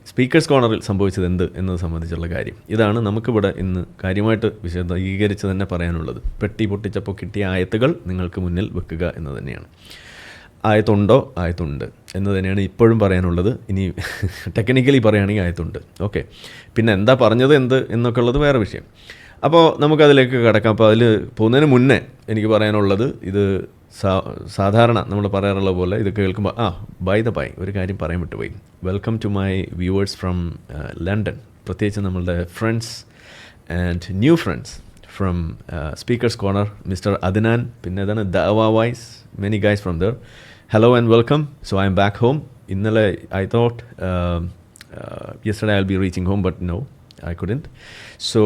Speakers കോർണറിൽ സംഭവിച്ചത് എന്ത് എന്നത് സംബന്ധിച്ചുള്ള കാര്യം ഇതാണ് നമുക്കിവിടെ ഇന്ന് കാര്യമായിട്ട് വിശദീകരിച്ച് തന്നെ പറയാനുള്ളത്. പെട്ടി പൊട്ടിച്ചപ്പോൾ കിട്ടിയ ആയത്തുകൾ നിങ്ങൾക്ക് മുന്നിൽ വെക്കുക എന്ന് തന്നെയാണ്. ആയത്തുണ്ടോ? ആയത്തുണ്ട് എന്ന് തന്നെയാണ് ഇപ്പോഴും പറയാനുള്ളത്. ഇനി ടെക്നിക്കലി പറയുകയാണെങ്കിൽ ആയത്തുണ്ട്. ഓക്കെ, പിന്നെ എന്താ പറഞ്ഞത് എന്ത് എന്നൊക്കെ ഉള്ളത് വേറെ വിഷയം. അപ്പോൾ നമുക്കതിലേക്ക് കിടക്കാം. അപ്പോൾ അതിൽ പോകുന്നതിന് മുന്നേ എനിക്ക് പറയാനുള്ളത്, ഇത് സാധാരണ നമ്മൾ പറയാറുള്ള പോലെ ഇത് കേൾക്കുമ്പോൾ ബൈ ദ ബൈ ഒരു കാര്യം പറയാൻ വിട്ടുപോയി. Welcome to my viewers from London, പ്രത്യേകിച്ച് നമ്മളുടെ friends and new friends from Speakers' Corner, mister Adnan, പിന്നെ ഏതാണ് ദഅവ wise, many guys from there. Hello and welcome. So I am back home. ഇന്നലെ I thought yesterday I'll be reaching home, but no, I couldn't. So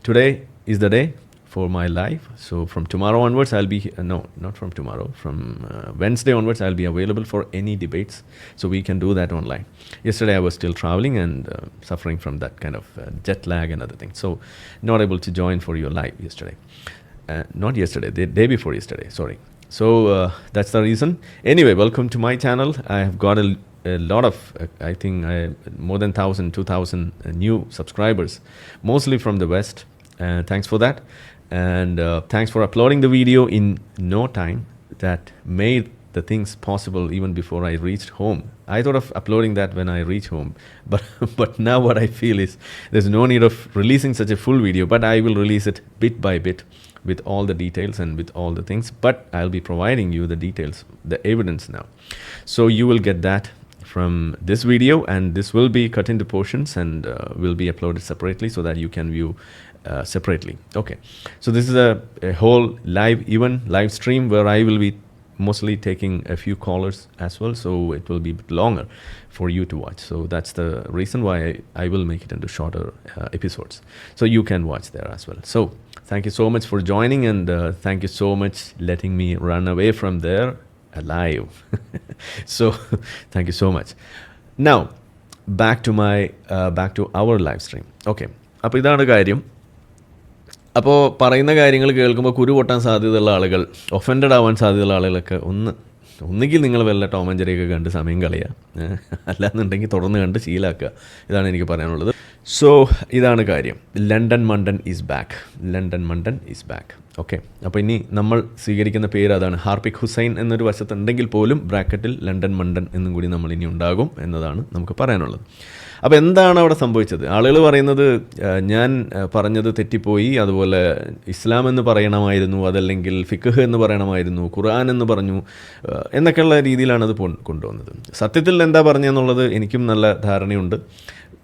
today is the day for my life. So from tomorrow onwards I'll be no, not from tomorrow, from Wednesday onwards I'll be available for any debates, so we can do that online. Yesterday I was still traveling and suffering from that kind of jet lag and other things, so not able to join for your live yesterday. Not yesterday, the day before yesterday, sorry. So that's the reason. Anyway, welcome to my channel. I have got a lot of I think more than 1,000-2,000 new subscribers, mostly from the west. Thanks for that, and thanks for uploading the video in no time. That made the things possible even before I reached home. I thought of uploading that when I reach home, but now what I feel is there's no need of releasing such a full video, but I will release it bit by bit with all the details and with all the things, but I'll be providing you the details, the evidence now. So you will get that from this video, and this will be cut into portions and will be uploaded separately so that you can view separately. Okay, so this is a whole live stream where I will be mostly taking a few callers as well, so it will be a bit longer for you to watch. So that's the reason why I will make it into shorter episodes, so you can watch there as well. So thank you so much for joining, and thank you so much letting me run away from there alive. So thank you so much. Now back to our live stream. Okay, അപ്പോൾ ഇതാണ് കാര്യം. അപ്പോൾ പറയുന്ന കാര്യങ്ങൾ കേൾക്കുമ്പോൾ കുരു പൊട്ടാൻ സാധ്യതയുള്ള ആളുകൾ, ഒഫൻഡഡ് ആവാൻ സാധ്യതയുള്ള ആളുകളൊക്കെ ഒന്നുകിൽ നിങ്ങൾ വല്ല ടോം ആൻഡ് ജെറിയൊക്കെ കണ്ട് സമയം കളയുക, അല്ലാന്നുണ്ടെങ്കിൽ തുടർന്ന് കണ്ട് ശീലാക്കുക. ഇതാണ് എനിക്ക് പറയാനുള്ളത്. സോ ഇതാണ് കാര്യം. ലണ്ടൻ മണ്ടൻ ഈസ് ബാക്ക്. ഓക്കെ, അപ്പോൾ ഇനി നമ്മൾ സ്വീകരിക്കുന്ന പേര് അതാണ്. ഹാർപിക് ഹുസൈൻ എന്നൊരു വശത്തുണ്ടെങ്കിൽ പോലും ബ്രാക്കറ്റിൽ ലണ്ടൻ മണ്ടൻ എന്നും കൂടി നമ്മൾ ഇനി ഉണ്ടാകും എന്നതാണ് നമുക്ക് പറയാനുള്ളത്. അപ്പോൾ എന്താണ് അവിടെ സംഭവിച്ചത്? ആളുകൾ പറയുന്നത് ഞാൻ പറഞ്ഞത് തെറ്റിപ്പോയി, അതുപോലെ ഇസ്ലാം എന്ന് പറയണമായിരുന്നു, അതല്ലെങ്കിൽ ഫിഖ് എന്ന് പറയണമായിരുന്നു, ഖുർആൻ എന്ന് പറഞ്ഞു എന്നൊക്കെയുള്ള രീതിയിലാണ് അത് കൊണ്ടുവന്നത്. സത്യത്തിൽ എന്താ പറഞ്ഞതെന്നുള്ളത് എനിക്കും നല്ല ധാരണയുണ്ട്.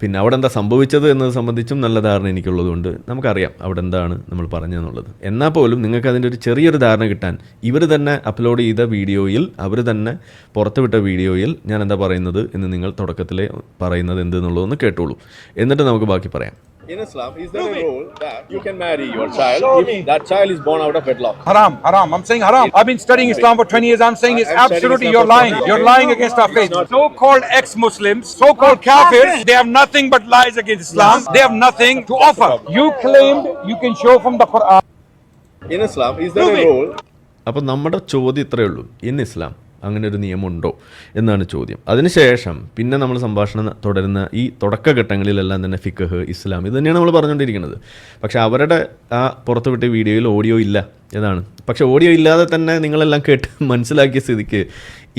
പിന്നെ അവിടെ എന്താ സംഭവിച്ചത് എന്നത് സംബന്ധിച്ചും നല്ല ധാരണ എനിക്കുള്ളതുകൊണ്ട് നമുക്കറിയാം അവിടെ എന്താണ് നമ്മൾ പറഞ്ഞതെന്നുള്ളത്. എന്നാൽ പോലും നിങ്ങൾക്ക് അതിൻ്റെ ഒരു ചെറിയൊരു ധാരണ കിട്ടാൻ ഇവർ തന്നെ അപ്ലോഡ് ചെയ്ത വീഡിയോയിൽ, അവർ തന്നെ പുറത്തുവിട്ട വീഡിയോയിൽ ഞാൻ എന്താ പറയുന്നത് എന്ന് നിങ്ങൾ തുടക്കത്തിലെ പറയുന്നത് എന്തെന്നുള്ളതൊന്ന് കേട്ടോളൂ, എന്നിട്ട് നമുക്ക് ബാക്കി പറയാം. In Islam, is there a rule that you can marry your child if that child is born out of wedlock? Haram. I'm saying haram. I've been studying Islam for 20 years. I'm saying it's absolutely, you're lying. You're lying against our faith. So-called ex-Muslims, so-called kafirs, they have nothing but lies against Islam. They have nothing to offer. You claimed you can show from the Quran. In Islam, is there a rule? അപ്പോൾ നമ്മുടെ ചോദ്യം ഇത്രയേ ഉള്ളൂ. In ഇസ്ലാം അങ്ങനെ ഒരു നിയമമുണ്ടോ എന്നാണ് ചോദ്യം. അതിനുശേഷം പിന്നെ നമ്മൾ സംഭാഷണം തുടരുന്ന ഈ തുടക്കഘട്ടങ്ങളിലെല്ലാം തന്നെ ഫിഖ്, ഇസ്ലാം ഇത് തന്നെയാണ് നമ്മൾ പറഞ്ഞുകൊണ്ടിരിക്കുന്നത്. പക്ഷേ അവരുടെ ആ പുറത്തുവിട്ട വീഡിയോയിൽ ഓഡിയോ ഇല്ല എന്നാണ്. പക്ഷേ ഓഡിയോ ഇല്ലാതെ തന്നെ നിങ്ങളെല്ലാം കേട്ട് മനസ്സിലാക്കിയ സ്ഥിതിക്ക്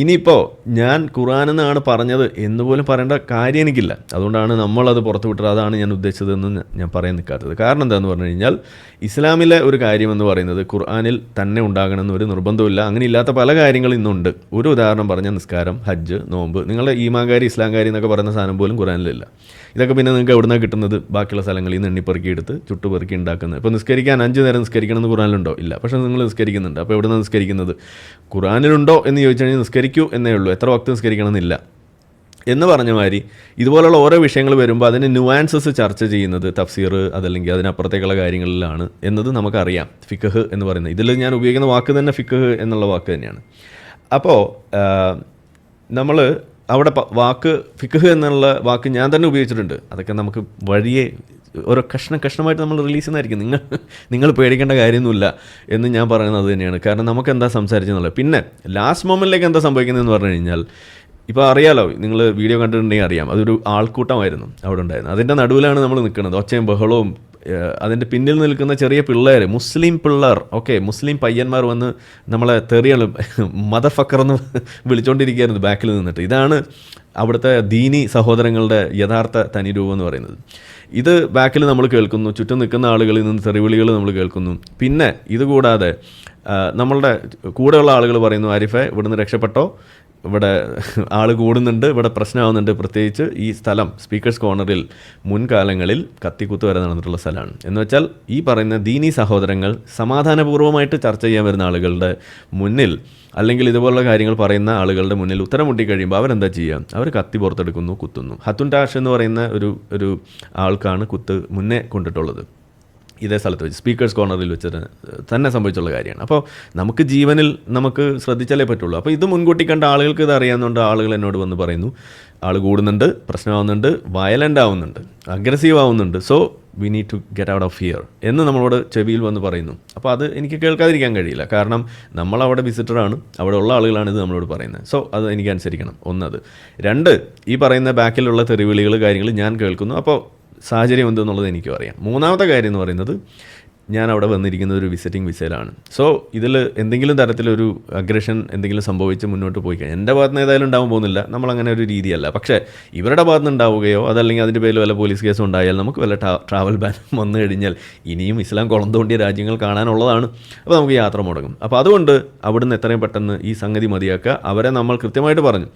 ഇനിയിപ്പോൾ ഞാൻ ഖുർആൻ എന്നാണ് പറഞ്ഞത് എന്ന് പോലും പറയേണ്ട കാര്യം എനിക്കില്ല. അതുകൊണ്ടാണ് നമ്മളത് പുറത്തുവിട്ടത്. അതാണ് ഞാൻ ഉദ്ദേശിച്ചതെന്ന് ഞാൻ പറയാൻ നിൽക്കാത്തത്. കാരണം എന്താണെന്ന് പറഞ്ഞു കഴിഞ്ഞാൽ ഇസ്ലാമിലെ ഒരു കാര്യമെന്ന് പറയുന്നത് ഖുർആനിൽ തന്നെ ഉണ്ടാകണമെന്ന് ഒരു നിർബന്ധമില്ല. അങ്ങനെ ഇല്ലാത്ത പല കാര്യങ്ങളും ഇന്നുണ്ട്. ഒരു ഉദാഹരണം പറഞ്ഞാൽ നിസ്കാരം, ഹജ്ജ്, നോമ്പ്, നിങ്ങളുടെ ഈമാൻകാരി ഇസ്ലാംകാരി എന്നൊക്കെ പറയുന്ന സാധനം പോലും ഖുർആനിലില്ല. ഇതൊക്കെ പിന്നെ നിങ്ങൾക്ക് എവിടെ നിന്നാണ് കിട്ടുന്നത്? ബാക്കിയുള്ള സ്ഥലങ്ങളിൽ നിന്ന് എണ്ണിപ്പെറുക്കി എടുത്ത് ചുട്ടുപെറുക്കി ഉണ്ടാക്കുന്നത്. ഇപ്പോൾ നിസ്കരിക്കാൻ 5 നേരം നിസ്കരിക്കണം എന്ന് ഖുർആനിലുണ്ടോ? ഇല്ല. പക്ഷേ നിങ്ങൾ നിസ്കരിക്കുന്നുണ്ട്. അപ്പോൾ എവിടെ നിന്നാണ് നിസ്കരിക്കുന്നത്? ഖുർആനിലുണ്ടോ എന്ന് ചോദിച്ചു കഴിഞ്ഞാൽ നിസ്കരിക്കൂ എന്നേ ഉള്ളൂ. എത്ര വക്ത് നിസ്കരിക്കണം എന്നില്ല. എന്ന് പറഞ്ഞ മാതിരി ഇതുപോലുള്ള ഓരോ വിഷയങ്ങൾ വരുമ്പോൾ അതിന് ന്യൂആൻസസ് ചർച്ച ചെയ്യുന്നത് തഫ്സീർ അതല്ലെങ്കിൽ അതിനപ്പുറത്തേക്കുള്ള കാര്യങ്ങളിലാണ് എന്നത് നമുക്കറിയാം. ഫിഖ് എന്ന് പറയുന്നത് ഇതിൽ ഞാൻ ഉപയോഗിക്കുന്ന വാക്ക് തന്നെ ഫിഖ് എന്നുള്ള വാക്ക് തന്നെയാണ്. അപ്പോൾ നമ്മൾ അവിടെ വാക്ക് ഫിഖ് എന്നുള്ള വാക്ക് ഞാൻ തന്നെ ഉപയോഗിച്ചിട്ടുണ്ട്. അതൊക്കെ നമുക്ക് വഴിയെ ഓരോ കഷ്ണമായിട്ട് നമ്മൾ റിലീസ് ചെയ്യുന്നതായിരിക്കും. നിങ്ങൾ പേടിക്കേണ്ട കാര്യമൊന്നുമില്ല എന്ന് ഞാൻ പറയുന്നത് അത് തന്നെയാണ്. കാരണം നമുക്ക് എന്താ സംസാരിച്ചെന്നുള്ളത്. പിന്നെ ലാസ്റ്റ് മൊമെൻറ്റിലേക്ക് എന്താ സംഭവിക്കുന്നതെന്ന് പറഞ്ഞു കഴിഞ്ഞാൽ ഇപ്പോൾ അറിയാലോ, നിങ്ങൾ വീഡിയോ കണ്ടിട്ടുണ്ടെങ്കിൽ അറിയാം, അതൊരു ആൾക്കൂട്ടമായിരുന്നു അവിടെ ഉണ്ടായിരുന്നത്. അതിൻ്റെ നടുവിലാണ് നമ്മൾ നിൽക്കുന്നത്, ഒച്ചയും ബഹളവും. അതിൻ്റെ പിന്നിൽ നിൽക്കുന്ന ചെറിയ പിള്ളേർ, മുസ്ലിം പിള്ളേർ, മുസ്ലിം പയ്യന്മാർ വന്ന് നമ്മളെ തെറിയാണ് മദർ ഫക്കർ എന്ന് വിളിച്ചുകൊണ്ടിരിക്കുകയായിരുന്നു ബാക്കിൽ നിന്നിട്ട്. ഇതാണ് അവിടുത്തെ ദീനി സഹോദരങ്ങളുടെ യഥാർത്ഥ തനിരൂപം എന്ന് പറയുന്നത്. ഇത് ബാക്കിൽ നമ്മൾ കേൾക്കുന്നു, ചുറ്റും നിൽക്കുന്ന ആളുകളിൽ നിന്ന് തെറിവിളികൾ നമ്മൾ കേൾക്കുന്നു. പിന്നെ ഇതുകൂടാതെ നമ്മളുടെ കൂടെയുള്ള ആളുകൾ പറയുന്നു, ആരിഫെ ഇവിടുന്ന് രക്ഷപ്പെട്ടോ, ഇവിടെ ആൾ കൂടുന്നുണ്ട്, ഇവിടെ പ്രശ്നമാകുന്നുണ്ട്. പ്രത്യേകിച്ച് ഈ സ്ഥലം സ്പീക്കേഴ്സ് കോർണറിൽ മുൻകാലങ്ങളിൽ കത്തിക്കുത്ത് വരെ നടന്നിട്ടുള്ള സ്ഥലമാണ്. എന്ന് വെച്ചാൽ ഈ പറയുന്ന ദീനി സഹോദരങ്ങൾ സമാധാനപൂർവ്വമായിട്ട് ചർച്ച ചെയ്യാൻ വരുന്ന ആളുകളുടെ മുന്നിൽ, അല്ലെങ്കിൽ ഇതുപോലുള്ള കാര്യങ്ങൾ പറയുന്ന ആളുകളുടെ മുന്നിൽ ഉത്തരം മുട്ടിക്കഴിയുമ്പോൾ അവരെന്താ ചെയ്യുക? അവർ കത്തി പുറത്തെടുക്കുന്നു, കുത്തുന്നു. ഹത്തുൻ ടാഷ് എന്ന് പറയുന്ന ഒരു ആൾക്കാണ് കുത്ത് മുന്നേ കൊണ്ടിട്ടുള്ളത്. ഇതേ സ്ഥലത്ത് വെച്ച് സ്പീക്കേഴ്സ് കോർണറിൽ വെച്ച് തന്നെ സംഭവിച്ചുള്ള കാര്യമാണ്. അപ്പോൾ നമുക്ക് ജീവനിൽ നമുക്ക് ശ്രദ്ധിച്ചാലേ പറ്റുള്ളൂ. അപ്പോൾ ഇത് മുൻകൂട്ടി കണ്ട ആളുകൾക്ക് ഇത് അറിയാവുന്നതുകൊണ്ട് ആളുകൾ എന്നോട് വന്ന് പറയുന്നു, ആൾ കൂടുന്നുണ്ട്, പ്രശ്നമാവുന്നുണ്ട്, വയലൻ്റ് ആവുന്നുണ്ട്, അഗ്രസീവ് ആവുന്നുണ്ട്, so we need to get out of here എന്ന് നമ്മളോട് ചെവിയിൽ വന്ന് പറയുന്നു. അപ്പോൾ അത് എനിക്ക് കേൾക്കാതിരിക്കാൻ കഴിയില്ല, കാരണം നമ്മളവിടെ വിസിറ്ററാണ്, അവിടെ ഉള്ള ആളുകളാണ് ഇത് നമ്മളോട് പറയുന്നത്. സോ അത് എനിക്ക് അനുസരിക്കണം, ഒന്നത്. രണ്ട്, ഈ പറയുന്ന ബാക്കിലുള്ള തെറിവിളികൾ കാര്യങ്ങൾ ഞാൻ കേൾക്കുന്നു. അപ്പോൾ സാഹചര്യം എന്തെന്നുള്ളത് എനിക്കും അറിയാം. മൂന്നാമത്തെ കാര്യം എന്ന് പറയുന്നത്, ഞാൻ അവിടെ വന്നിരിക്കുന്നത് ഒരു വിസിറ്റിംഗ് വിസയിലാണ്. സോ ഇതിൽ എന്തെങ്കിലും തരത്തിലൊരു അഗ്രഷൻ എന്തെങ്കിലും സംഭവിച്ച് മുന്നോട്ട് പോയി കഴിഞ്ഞാൽ എൻ്റെ ഭാഗത്ത് നിന്ന് ഏതായാലും ഉണ്ടാവാൻ പോകുന്നില്ല, നമ്മളങ്ങനെ ഒരു രീതിയല്ല. പക്ഷേ ഇവരുടെ ഭാഗത്ത് നിന്ന് ഉണ്ടാവുകയോ അതല്ലെങ്കിൽ അതിൻ്റെ പേരിൽ വല്ല പോലീസ് കേസോ ഉണ്ടായാൽ, നമുക്ക് വല്ല ട്രാവൽ ബാൻ വന്നു കഴിഞ്ഞാൽ ഇനിയും ഇസ്ലാം കുളം തോണ്ടിയ രാജ്യങ്ങൾ കാണാനുള്ളതാണ്. അപ്പോൾ നമുക്ക് യാത്ര മുടങ്ങും. അപ്പോൾ അതുകൊണ്ട് അവിടുന്ന് എത്രയും പെട്ടെന്ന് ഈ സംഗതി മതിയാക്കുക. അവരെ നമ്മൾ കൃത്യമായിട്ട് പറഞ്ഞു,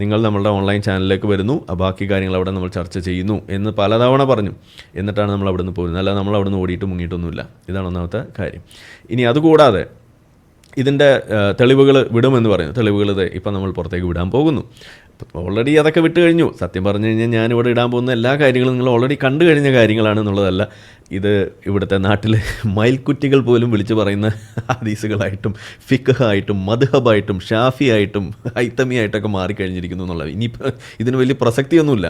നിങ്ങൾ നമ്മളുടെ ഓൺലൈൻ ചാനലിലേക്ക് വരുന്നു, ബാക്കി കാര്യങ്ങൾ അവിടെ നമ്മൾ ചർച്ച ചെയ്യുന്നു എന്ന് പലതവണ പറഞ്ഞു. എന്നിട്ടാണ് നമ്മൾ അവിടെ നിന്ന് പോരുന്നത്, അല്ലാതെ നമ്മൾ അവിടെ നിന്ന് ഓടിയിട്ട് മുങ്ങിയിട്ടൊന്നുമില്ല. ഇതാണ് ഒന്നാമത്തെ കാര്യം. ഇനി അതുകൂടാതെ ഇതിൻ്റെ തെളിവുകൾ വിടുമെന്ന് പറയുന്നു. തെളിവുകൾ ഇപ്പം നമ്മൾ പുറത്തേക്ക് വിടാൻ പോകുന്നു. ഓൾറെഡി അതൊക്കെ വിട്ട് കഴിഞ്ഞു. സത്യം പറഞ്ഞു കഴിഞ്ഞാൽ ഞാനിവിടെ ഇടാൻ പോകുന്ന എല്ലാ കാര്യങ്ങളും നിങ്ങൾ ഓൾറെഡി കണ്ടു കഴിഞ്ഞ കാര്യങ്ങളാണെന്നുള്ളതല്ല. ഇത് ഇവിടുത്തെ നാട്ടിലെ മയിൽക്കുറ്റികൾ പോലും വിളിച്ച് പറയുന്ന ഹദീസുകളായിട്ടും ഫിഖ്ഹായിട്ടും മദ്ഹബായിട്ടും ഷാഫിയായിട്ടും ഹൈത്തമിയായിട്ടൊക്കെ മാറിക്കഴിഞ്ഞിരിക്കുന്നു എന്നുള്ളത്. ഇനിയിപ്പോൾ ഇതിന് വലിയ പ്രസക്തിയൊന്നുമില്ല,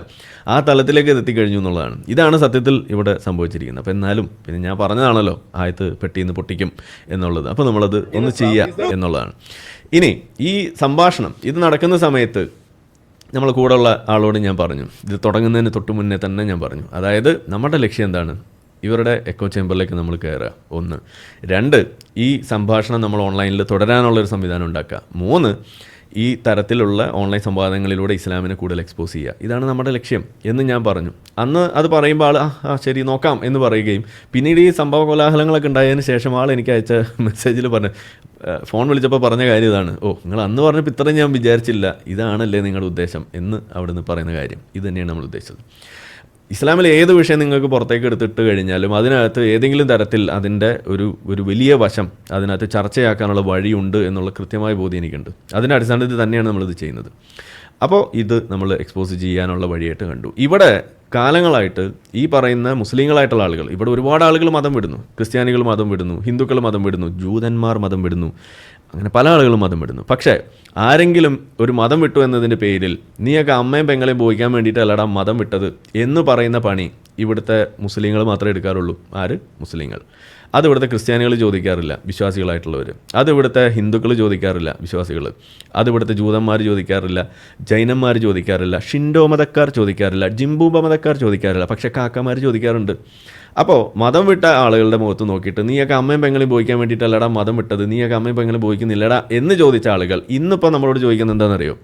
ആ തലത്തിലേക്ക് എത്തിക്കഴിഞ്ഞു എന്നുള്ളതാണ്. ഇതാണ് സത്യത്തിൽ ഇവിടെ സംഭവിച്ചിരിക്കുന്നത്. അപ്പോൾ എന്നാലും പിന്നെ ഞാൻ പറഞ്ഞതാണല്ലോ, ആയത്ത് പെട്ടിന്ന് പൊട്ടിക്കും എന്നുള്ളത്. അപ്പോൾ നമ്മളത് ഒന്ന് ചെയ്യുക എന്നുള്ളതാണ്. ഇനി ഈ സംഭാഷണം ഇത് നടക്കുന്ന സമയത്ത് നമ്മൾ കൂടെയുള്ള ആളോട് ഞാൻ പറഞ്ഞു, ഇത് തുടങ്ങുന്നതിന് തൊട്ട് മുന്നേ തന്നെ ഞാൻ പറഞ്ഞു, അതായത് നമ്മുടെ ലക്ഷ്യം എന്താണ്? ഇവരുടെ എക്കോ ചേമ്പറിലേക്ക് നമ്മൾ കയറുക, ഒന്ന്. രണ്ട്, ഈ സംഭാഷണം നമ്മൾ ഓൺലൈനിൽ തുടരാനുള്ളൊരു സംവിധാനം ഉണ്ടാക്കുക. മൂന്ന്, ഈ തരത്തിലുള്ള ഓൺലൈൻ സംവാദങ്ങളിലൂടെ ഇസ്ലാമിനെ കൂടുതൽ എക്സ്പോസ് ചെയ്യുക. ഇതാണ് നമ്മുടെ ലക്ഷ്യം എന്ന് ഞാൻ പറഞ്ഞു. അന്ന് അത് പറയുമ്പോൾ ആൾ ശരി നോക്കാം എന്ന് പറയുകയും, പിന്നീട് ഈ സംഭവ കോലാഹലങ്ങളൊക്കെ ഉണ്ടായതിന് ശേഷം ആൾ എനിക്ക് അയച്ച മെസ്സേജിൽ പറഞ്ഞു, ഫോൺ വിളിച്ചപ്പോൾ പറഞ്ഞ കാര്യം ഇതാണ്, നിങ്ങൾ അന്ന് പറഞ്ഞപ്പോൾ ഇത്രയും ഞാൻ വിചാരിച്ചില്ല, ഇതാണല്ലേ നിങ്ങളുടെ ഉദ്ദേശം എന്ന് അവിടെ നിന്ന് പറയുന്ന കാര്യം. ഇത് തന്നെയാണ് നമ്മൾ ഉദ്ദേശിച്ചത്. ഇസ്ലാമിൽ ഏത് വിഷയം നിങ്ങൾക്ക് പുറത്തേക്ക് എടുത്തിട്ട് കഴിഞ്ഞാലും അതിനകത്ത് ഏതെങ്കിലും തരത്തിൽ അതിൻ്റെ ഒരു വലിയ വശം അതിനകത്ത് ചർച്ചയാക്കാനുള്ള വഴിയുണ്ട് എന്നുള്ള കൃത്യമായ ബോധ്യം എനിക്കുണ്ട്. അതിൻ്റെ അടിസ്ഥാനത്തിൽ തന്നെയാണ് നമ്മളിത് ചെയ്യുന്നത്. അപ്പോൾ ഇത് നമ്മൾ എക്സ്പോസ് ചെയ്യാനുള്ള വഴിയായിട്ട് കണ്ടു. ഇവിടെ കാലങ്ങളായിട്ട് ഈ പറയുന്ന മുസ്ലിങ്ങളായിട്ടുള്ള ആളുകൾ, ഇവിടെ ഒരുപാട് ആളുകൾ മതം വിടുന്നു. ക്രിസ്ത്യാനികൾ മതം വിടുന്നു, ഹിന്ദുക്കൾ മതം വിടുന്നു, ജൂതന്മാർ മതം വിടുന്നു, അങ്ങനെ പല ആളുകളും മതം വിടുന്നു. പക്ഷേ ആരെങ്കിലും ഒരു മതം വിട്ടു എന്നതിൻ്റെ പേരിൽ നീയൊക്കെ അമ്മയും പെങ്ങളെയും പോയിക്കാൻ വേണ്ടിയിട്ടല്ലടാ മതം വിട്ടത് എന്ന് പറയുന്ന പണി ഇവിടുത്തെ മുസ്ലിങ്ങൾ മാത്രമേ എടുക്കാറുള്ളൂ. ആര്? മുസ്ലിങ്ങൾ. അത് ഇവിടുത്തെ ക്രിസ്ത്യാനികൾ ചോദിക്കാറില്ല, വിശ്വാസികളായിട്ടുള്ളവർ. അത് ഇവിടുത്തെ ഹിന്ദുക്കൾ ചോദിക്കാറില്ല, വിശ്വാസികൾ. അത് ഇവിടുത്തെ ജൂതന്മാർ ചോദിക്കാറില്ല, ജൈനന്മാർ ചോദിക്കാറില്ല, ഷിൻഡോ മതക്കാർ ചോദിക്കാറില്ല, ജിംബൂബ മതക്കാർ ചോദിക്കാറില്ല. പക്ഷേ കാക്കമാർ ചോദിക്കാറുണ്ട്. അപ്പോൾ മതം വിട്ട ആളുകളുടെ മുഖത്ത് നോക്കിയിട്ട് നീയൊക്കെ അമ്മയും പെങ്ങളും പോയിക്കാൻ വേണ്ടിയിട്ടല്ലടാ മതം വിട്ടത്, നീയൊക്കെ അമ്മയും പെങ്ങളും പോയിക്കുന്നില്ലടാ എന്ന് ചോദിച്ച ആളുകൾ ഇന്നിപ്പോൾ നമ്മളോട് ചോദിക്കുന്നത് എന്താണെന്നറിയോ?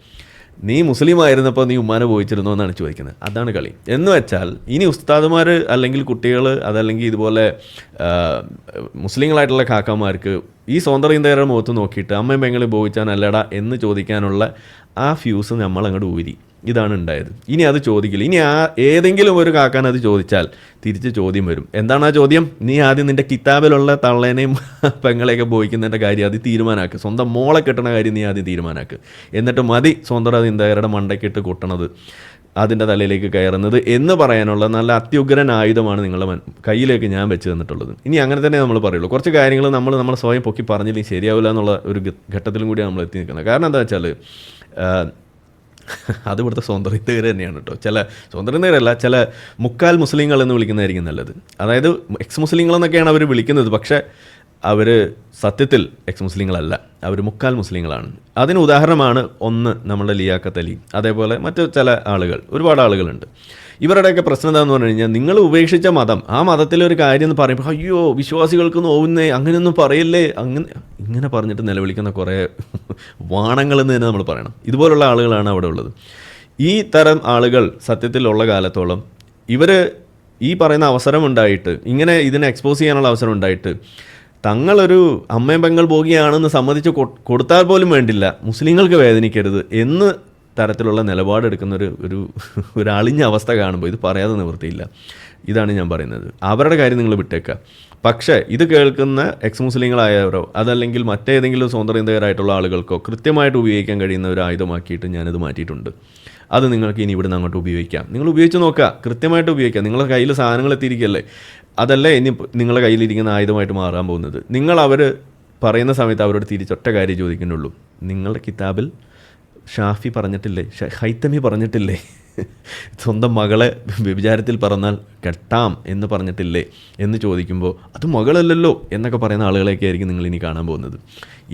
നീ മുസ്ലിം ആയിരുന്നപ്പോൾ നീ ഉമ്മാനെ പോയിച്ചിരുന്നോ എന്നാണ് ചോദിക്കുന്നത്. അതാണ് കളി. എന്ന് വെച്ചാൽ ഇനി ഉസ്താദുമാർ അല്ലെങ്കിൽ കുട്ടികൾ അതല്ലെങ്കിൽ ഇതുപോലെ മുസ്ലിങ്ങളായിട്ടുള്ള കാക്കമാർക്ക് ഈ സ്വന്തം ഇന്ത്യയുടെ മുഖത്ത് നോക്കിയിട്ട് അമ്മയും പെങ്ങളും പോയിച്ചാനല്ലടാ എന്ന് ചോദിക്കാനുള്ള ആ ഫ്യൂസ് നമ്മൾ അങ്ങോട്ട് ഊരി. ഇതാണ് ഉണ്ടായത്. ഇനി അത് ചോദിക്കില്ല. ഇനി ഏതെങ്കിലും ഒരു കാക്കാൻ അത് ചോദിച്ചാൽ തിരിച്ച് ചോദ്യം വരും. എന്താണ് ആ ചോദ്യം? നീ ആദ്യം നിൻ്റെ കിതാബിലുള്ള തള്ളേനെയും പെങ്ങളെയൊക്കെ പോയിക്കുന്നതിൻ്റെ കാര്യം അത് തീരുമാനാക്കുക. സ്വന്തം മോളെ കെട്ടണ കാര്യം നീ ആദ്യം തീരുമാനാക്കുക. എന്നിട്ട് മതി സ്വന്തം ഇന്ത്യയുടെ മണ്ടയ്ക്കിട്ട് കൊട്ടണത്, അതിൻ്റെ തലയിലേക്ക് കയറുന്നത് എന്ന് പറയാനുള്ള നല്ല അത്യുഗ്രൻ ആയുധമാണ് നിങ്ങളുടെ കയ്യിലേക്ക് ഞാൻ വെച്ച് തന്നിട്ടുള്ളത്. ഇനി അങ്ങനെ തന്നെ നമ്മൾ പറയുള്ളൂ. കുറച്ച് കാര്യങ്ങൾ നമ്മൾ സ്വയം പൊക്കി പറഞ്ഞില്ലെങ്കിൽ ശരിയാവില്ല എന്നുള്ള ഒരു ഘട്ടത്തിലും കൂടിയാണ് നമ്മൾ എത്തി നിൽക്കുന്നത്. കാരണം എന്താ വെച്ചാൽ അത് ഇവിടുത്തെ സ്വന്തം ഇന്ത്യക്കാർ തന്നെയാണ് കേട്ടോ. ചില സ്വന്തം ഇന്ത്യക്കാരല്ല, ചില മുക്കാൽ മുസ്ലിങ്ങൾ എന്ന് വിളിക്കുന്നതായിരിക്കും നല്ലത്. അതായത് എക്സ് മുസ്ലിങ്ങൾ എന്നൊക്കെയാണ് അവർ വിളിക്കുന്നത്. പക്ഷേ അവർ സത്യത്തിൽ എക്സ് മുസ്ലിങ്ങളല്ല, അവർ മുക്കാൽ മുസ്ലിങ്ങളാണ്. അതിന് ഉദാഹരണമാണ് ഒന്ന് നമ്മുടെ ലിയാഖത്ത് അലി, അതേപോലെ മറ്റ് ചില ആളുകൾ, ഒരുപാട് ആളുകളുണ്ട്. ഇവരുടെയൊക്കെ പ്രശ്നം എന്താണെന്ന് പറഞ്ഞു കഴിഞ്ഞാൽ, നിങ്ങൾ ഉപേക്ഷിച്ച മതം, ആ മതത്തിലൊരു കാര്യം എന്ന് പറയുമ്പോൾ അയ്യോ വിശ്വാസികൾക്ക് നോവുന്നേ, അങ്ങനെയൊന്നും പറയല്ലേ, ഇങ്ങനെ പറഞ്ഞിട്ട് നിലവിളിക്കുന്ന കുറേ വാണങ്ങളെന്ന് തന്നെ നമ്മൾ പറയണം. ഇതുപോലുള്ള ആളുകളാണ് അവിടെ ഉള്ളത്. ഈ തരം ആളുകൾ സത്യത്തിലുള്ള കാലത്തോളം ഇവർ ഈ പറയുന്ന അവസരമുണ്ടായിട്ട്, ഇങ്ങനെ ഇതിനെ എക്സ്പോസ് ചെയ്യാനുള്ള അവസരം ഉണ്ടായിട്ട്, തങ്ങളൊരു അമ്മയും പെങ്ങൾ ഭോഗിയാണെന്ന് സമ്മതിച്ച് കൊടുത്താൽ പോലും വേണ്ടില്ല, മുസ്ലിങ്ങൾക്ക് വേദനിക്കരുത് എന്ന് തരത്തിലുള്ള നിലപാടെടുക്കുന്ന ഒരു അളിഞ്ഞ അവസ്ഥ കാണുമ്പോൾ ഇത് പറയാതെ നിവൃത്തിയില്ല. ഇതാണ് ഞാൻ പറയുന്നത്. അവരുടെ കാര്യം നിങ്ങൾ വിട്ടേക്കുക. പക്ഷേ ഇത് കേൾക്കുന്ന എക്സ് മുസ്ലിങ്ങളായവരോ അതല്ലെങ്കിൽ മറ്റേതെങ്കിലും സ്വതന്ത്രചിന്തകരായിട്ടുള്ള ആളുകൾക്കോ കൃത്യമായിട്ട് ഉപയോഗിക്കാൻ കഴിയുന്ന ഒരു ആയുധമാക്കിയിട്ട് ഞാനത് മാറ്റിയിട്ടുണ്ട്. അത് നിങ്ങൾക്ക് ഇനി ഇവിടെ നിന്ന് അങ്ങോട്ട് ഉപയോഗിക്കാം. നിങ്ങൾ ഉപയോഗിച്ച് നോക്കുക, കൃത്യമായിട്ട് ഉപയോഗിക്കുക. നിങ്ങളുടെ കയ്യിൽ സാധനങ്ങൾ എത്തിയിരിക്കുകയല്ലേ, അതല്ലേ ഇനി നിങ്ങളുടെ കയ്യിലിരിക്കുന്ന ആയുധമായിട്ട് മാറാൻ പോകുന്നത്. നിങ്ങൾ അവർ പറയുന്ന സമയത്ത് അവരോട് തിരിച്ചൊറ്റ കാര്യം ചോദിക്കുന്നുള്ളൂ, നിങ്ങളുടെ കിതാബിൽ ഷാഫി പറഞ്ഞിട്ടില്ലേ, ഹൈത്തമി പറഞ്ഞിട്ടില്ലേ, സ്വന്തം മകളെ വ്യഭിചാരത്തിൽ പറഞ്ഞാൽ കെട്ടാം എന്ന് പറഞ്ഞിട്ടില്ലേ എന്ന് ചോദിക്കുമ്പോൾ അത് മകളല്ലല്ലോ എന്നൊക്കെ പറയുന്ന ആളുകളെയൊക്കെ ആയിരിക്കും നിങ്ങൾ ഇനി കാണാൻ പോകുന്നത്.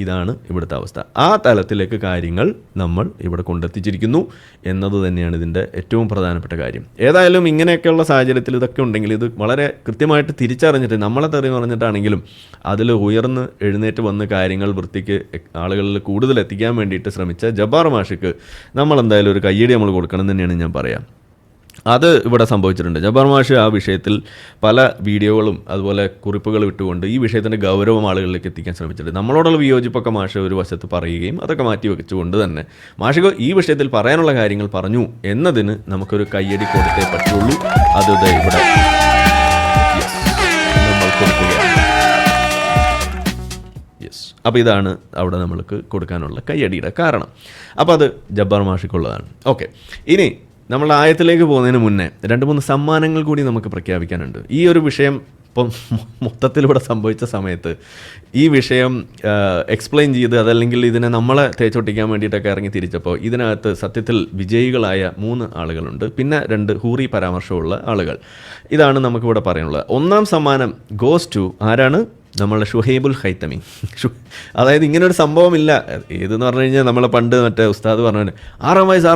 ഇതാണ് ഇവിടുത്തെ അവസ്ഥ. ആ തലത്തിലേക്ക് കാര്യങ്ങൾ നമ്മൾ ഇവിടെ കൊണ്ടെത്തിച്ചിരിക്കുന്നു എന്നത് തന്നെയാണ് ഇതിൻ്റെ ഏറ്റവും പ്രധാനപ്പെട്ട കാര്യം. ഏതായാലും ഇങ്ങനെയൊക്കെയുള്ള സാഹചര്യത്തിൽ ഇതൊക്കെ ഉണ്ടെങ്കിൽ ഇത് വളരെ കൃത്യമായിട്ട് തിരിച്ചറിഞ്ഞിട്ട്, നമ്മളെ തെറി പറഞ്ഞിട്ടാണെങ്കിലും അതിൽ ഉയർന്ന് എഴുന്നേറ്റ് വന്ന് കാര്യങ്ങൾ വൃത്തിക്ക് ആളുകളിൽ കൂടുതൽ എത്തിക്കാൻ വേണ്ടിയിട്ട് ശ്രമിച്ച ജബ്ബാർ മാഷിക്ക് നമ്മളെന്തായാലും ഒരു കയ്യടി നമ്മൾ കൊടുക്കണം തന്നെയാണ് ഞാൻ പറയാം. അത് ഇവിടെ സംഭവിച്ചിട്ടുണ്ട്. ജബ്ബാർ മാഷ് ആ വിഷയത്തിൽ പല വീഡിയോകളും അതുപോലെ കുറിപ്പുകൾ വിട്ടുകൊണ്ട് ഈ വിഷയത്തിൻ്റെ ഗൗരവം ആളുകളിലേക്ക് എത്തിക്കാൻ ശ്രമിച്ചിട്ടുണ്ട്. നമ്മളോടുള്ള വിയോജിപ്പൊക്കെ മാഷ് ഒരു വശത്ത് പറയുകയും അതൊക്കെ മാറ്റി വെച്ചുകൊണ്ട് തന്നെ മാഷ് ഈ വിഷയത്തിൽ പറയാനുള്ള കാര്യങ്ങൾ പറഞ്ഞു എന്നതിന് നമുക്കൊരു കയ്യടി കൊടുത്തേ പറ്റുള്ളൂ. അത് ഇവിടെ നമ്മൾ കൊടുക്കുകയാണ്. അപ്പോൾ ഇതാണ് അവിടെ നമ്മൾക്ക് കൊടുക്കാനുള്ള കയ്യടിയുടെ കാരണം. അപ്പോൾ അത് ജബ്ബാർ മാഷിക്കുള്ളതാണ്. ഓക്കെ, ഇനി നമ്മൾ ആയത്തിലേക്ക് പോകുന്നതിന് മുന്നേ 2-3 സമ്മാനങ്ങൾ കൂടി നമുക്ക് പ്രഖ്യാപിക്കാനുണ്ട്. ഈ ഒരു വിഷയം ഇപ്പം മൊത്തത്തിലൂടെ സംഭവിച്ച സമയത്ത് ഈ വിഷയം എക്സ്പ്ലെയിൻ ചെയ്ത് അതല്ലെങ്കിൽ ഇതിനെ നമ്മളെ തേച്ചൊട്ടിക്കാൻ വേണ്ടിയിട്ടൊക്കെ ഇറങ്ങി തിരിച്ചപ്പോൾ ഇതിനകത്ത് സത്യത്തിൽ വിജയികളായ 3 ആളുകളുണ്ട്, പിന്നെ 2 ഹൂറി പരാമർശമുള്ള ആളുകൾ. ഇതാണ് നമുക്കിവിടെ പറയാനുള്ളത്. 1ാം സമ്മാനം ഗോസ് ടു ആരാണ്? നമ്മളുടെ ഷുഹൈബുൽ ഹൈത്തമി. അതായത് ഇങ്ങനൊരു സംഭവമില്ല. ഏതെന്ന് പറഞ്ഞു കഴിഞ്ഞാൽ നമ്മളെ പണ്ട് മറ്റേ ഉസ്താദ് പറഞ്ഞു 6 വയസ്സ്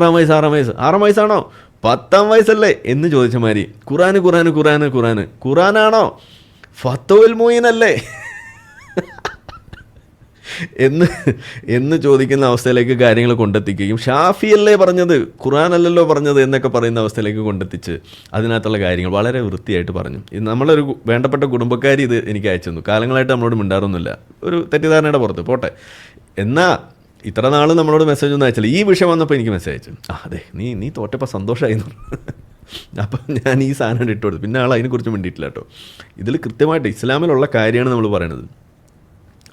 6 വയസ്സാണോ 10 വയസ്സല്ലേ എന്ന് ചോദിച്ച മാതിരി ഖുറാനാണോ ഫത്തുൽ മുഈൻ അല്ലേ എന്ന് ചോദിക്കുന്ന അവസ്ഥയിലേക്ക് കാര്യങ്ങൾ കൊണ്ടെത്തിക്കുകയും ഷാഫിയല്ലേ പറഞ്ഞത് ഖുർആനല്ലല്ലോ പറഞ്ഞത് എന്നൊക്കെ പറയുന്ന അവസ്ഥയിലേക്ക് കൊണ്ടെത്തിച്ച് അതിനകത്തുള്ള കാര്യങ്ങൾ വളരെ വൃത്തിയായിട്ട് പറഞ്ഞു. നമ്മളൊരു വേണ്ടപ്പെട്ട കുടുംബക്കാരി ഇത് എനിക്ക് അയച്ചു തന്നു. കാലങ്ങളായിട്ട് നമ്മളോട് മിണ്ടാറൊന്നുമില്ല, ഒരു തെറ്റിദ്ധാരണയുടെ പുറത്ത് പോട്ടെ. എന്നാൽ ഇത്ര നാൾ നമ്മളോട് മെസ്സേജ് ഒന്നും അയച്ചില്ല. ഈ വിഷയം വന്നപ്പോൾ എനിക്ക് മെസ്സേജ് അയച്ചു, അതെ നീ തോറ്റപ്പോൾ സന്തോഷമായിരുന്നു. അപ്പം ഞാൻ ഈ സാധനം ഇട്ട് കൊടുത്തു. പിന്നെ ആൾ അതിനെക്കുറിച്ച് മിണ്ടിയിട്ടില്ല കേട്ടോ. ഇതിൽ കൃത്യമായിട്ട് ഇസ്ലാമിലുള്ള കാര്യമാണ് നമ്മൾ പറയണത്.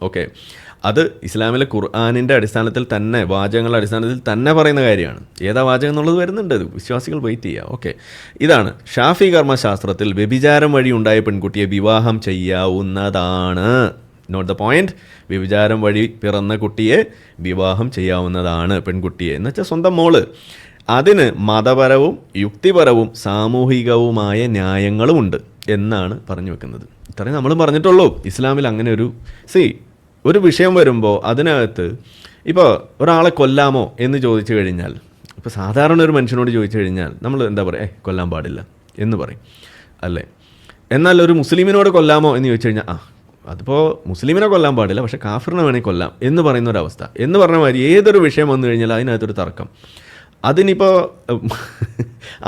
ഓക്കെ, അത് ഇസ്ലാമിലെ ഖുർആനിൻ്റെ അടിസ്ഥാനത്തിൽ തന്നെ, വാചകങ്ങളുടെ അടിസ്ഥാനത്തിൽ തന്നെ പറയുന്ന കാര്യമാണ്. ഏതാ വാചകം എന്നുള്ളത് വരുന്നുണ്ട്, വിശ്വാസികൾ വെയിറ്റ് ചെയ്യുക. ഓക്കെ, ഇതാണ് ഷാഫി കർമ്മശാസ്ത്രത്തിൽ വ്യഭിചാരം വഴി ഉണ്ടായ പെൺകുട്ടിയെ വിവാഹം ചെയ്യാവുന്നതാണ്. Note the point. വ്യഭിചാരം വഴി പിറന്ന കുട്ടിയെ വിവാഹം ചെയ്യാവുന്നതാണ്, പെൺകുട്ടിയെ എന്ന് വെച്ചാൽ സ്വന്തം മോള്. അതിന് മതപരവും യുക്തിപരവും സാമൂഹികവുമായ ന്യായങ്ങളുമുണ്ട് എന്നാണ് പറഞ്ഞു വെക്കുന്നത്. ഇത്രയും നമ്മൾ പറഞ്ഞിട്ടുള്ളൂ. ഇസ്ലാമിൽ അങ്ങനെ ഒരു വിഷയം വരുമ്പോൾ അതിനകത്ത് ഇപ്പോൾ ഒരാളെ കൊല്ലാമോ എന്ന് ചോദിച്ചു കഴിഞ്ഞാൽ, ഇപ്പോൾ സാധാരണ ഒരു മനുഷ്യനോട് ചോദിച്ചു കഴിഞ്ഞാൽ നമ്മൾ എന്താ പറയുക, കൊല്ലാൻ പാടില്ല എന്ന് പറയും അല്ലേ. എന്നാൽ ഒരു മുസ്ലിമിനോട് കൊല്ലാമോ എന്ന് ചോദിച്ചു കഴിഞ്ഞാൽ അതിപ്പോൾ മുസ്ലിമിനെ കൊല്ലാൻ പാടില്ല, പക്ഷേ കാഫിറിനെ വേണമെങ്കിൽ കൊല്ലാം എന്ന് പറയുന്ന ഒരവസ്ഥ. എന്ന് പറഞ്ഞ മാതിരി ഏതൊരു വിഷയം വന്നു കഴിഞ്ഞാൽ അതിനകത്തൊരു തർക്കം. അതിനിപ്പോൾ